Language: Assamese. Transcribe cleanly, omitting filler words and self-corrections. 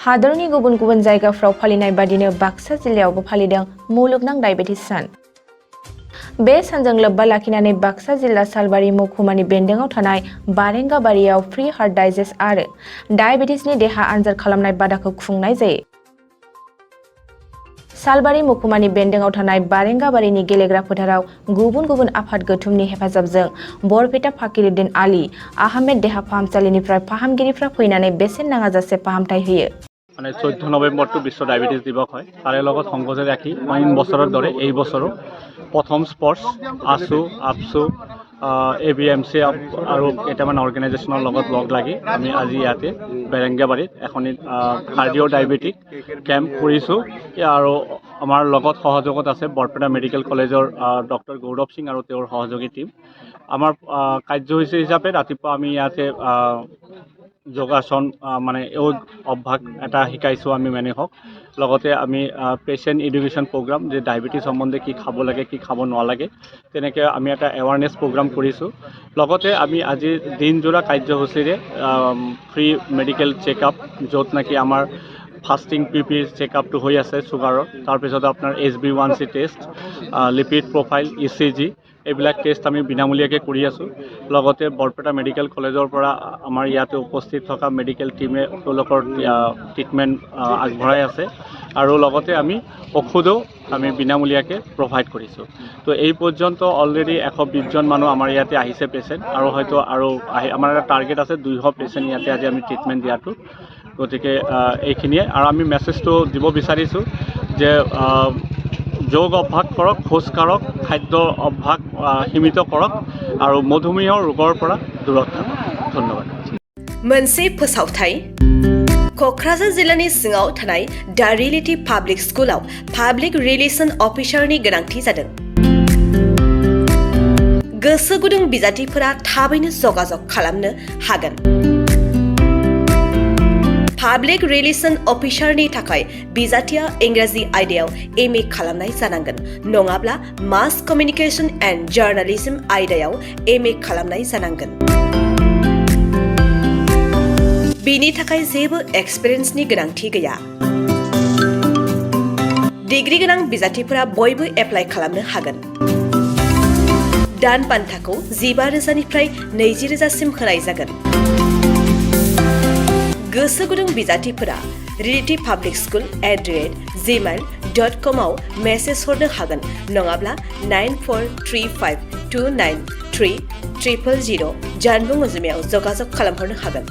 हादरनि गुबुन गुबुन जायगाफ्राव फालिनाय बादिनो बाक्सा जिल्लायावबो फालिदों मुलुगनां डायबेटिस सान। बे सानजों लोब्बा लाखिनानै बाक्सा जिल्ला सालबारि महकुमानि बेन्दोङाव थानाय बारेंगाबारियाव फ्रि हार्ट डाइजेस्ट आरो डायबेटिसनि देहा आनजाद खालामनाय बादाखौ खुंनाय जायो। सालबारि महकुमानि बेन्दोङाव थानाय बारेंगाबारिनि गेलेग्रा फोथाराव गुबुन गुबुन आफाद गौथुमनि हेफाजाबजों बरपेटा फाकिरुद्दिन आली आहमेद देहा फाहामसालिनिफ्राय फाहामगिरिफ्रा फैनानै बेसेन नाङाजासे फाहामथाय होयो। মানে 14 নৱেম্বৰটো বিশ্ব ডায়াবেটিছ দিৱস হয়। তাৰে লগত সংগতি ৰাখি অইন বছৰৰ দৰে এই বছৰো প্ৰথম স্পৰ্টছ আপছু ABMC আৰু কেইটামান অৰ্গেনাইজেশ্যনৰ লগত লগ লাগি আমি আজি ইয়াতে বেৰেংগাবাৰীত এখন কাৰ্ডিঅ' ডায়েবেটিক কেম্প কৰিছোঁ। আৰু আমাৰ লগত সহযোগত আছে বৰপেটা মেডিকেল কলেজৰ ডক্টৰ গৌৰৱ সিং আৰু তেওঁৰ সহযোগী টীম। আমাৰ কাৰ্যসূচী হিচাপে ৰাতিপুৱা আমি ইয়াতে যোগাসন মানে যোগ অভ্যাস এটা শিকাইছোঁ আমি মেনেহক। লগতে আমি পেচেণ্ট এডুকেশ্যন প্ৰগ্ৰাম যে ডায়েবেটিছ সম্বন্ধে কি খাব লাগে কি খাব নালাগে তেনেকৈ আমি এটা এৱাৰনেছ প্ৰগ্ৰাম কৰিছোঁ। লগতে আমি আজি দিনজোৰা কাৰ্যসূচীৰে ফ্ৰী মেডিকেল চেকআপ য'ত নেকি আমাৰ ফাষ্টিং PP চেকআপটো হৈ আছে চুগাৰৰ, তাৰপিছত আপোনাৰ HbA1c test, lipid profile ECG এইবিলাক টেষ্ট আমি বিনামূলীয়াকৈ কৰি আছোঁ। লগতে বৰপেটা মেডিকেল কলেজৰ পৰা আমাৰ ইয়াতে উপস্থিত থকা মেডিকেল টীমে তেওঁলোকৰ ট্ৰিটমেণ্ট আগবঢ়াই আছে আৰু লগতে আমি ঔষধো আমি বিনামূলীয়াকৈ প্ৰভাইড কৰিছোঁ। তো এই পৰ্যন্ত অলৰেডি 120জন মানুহ আমাৰ ইয়াতে আহিছে পেচেণ্ট, আৰু হয়তো আৰু আমাৰ এটা টাৰ্গেট আছে 200 পেচেণ্ট ইয়াতে আজি আমি ট্ৰিটমেণ্ট দিয়াটো। গতিকে এইখিনিয়ে, আৰু আমি মেছেজটো দিব বিচাৰিছোঁ যে যোগ অভ্যাস কৰক, খোজ কাঢ়ক, খাদ্য অভ্যাস সীমিত কৰক আৰু মধুমেহ ৰোগৰ পৰা দূৰত থাকক। ধন্যবাদ। मोनसे फोसावथाय क'क्राझार जिल्लानि सिङाव थानाय दा रियेलिटी पाब्लिक स्कुलाव पाब्लिक रिलेशन अफिसारनि गोनांथि जादों। गोसो गुदुं बिजाथिफोरा थाबैनो जगाजग खालामनो हागोन। पाब्लिक रिलेशन अफिसारनि थाखाय बिजाथिया इंराजि आयदायाव MA खालामनाय जानांगोन, नङाब्ला मास कमिउनिकेशन एन्ड जार्नालिज्म आयदायाव MA खालामनाय जानांगोन। बिनि थाखाय जेबो एक्सपिरियेन्सनि गोनांथि गैया। डिग्री गोनां बिजाथिफोरा बयबो एप्लाइ खालामनो हागोन। दान बान्थाखौ 15,000निफ्राय 20,000सिम होनाय जागोन। गोसो गुदुं बिजाथिफोरा रियेलिटी पाब्लिक स्कुल @gmail.com आव मेसेज हरनो हागोन, नङाब्ला 9435293000 जानबुं अनजिमायाव जगाजग खालामहरनो हागोन।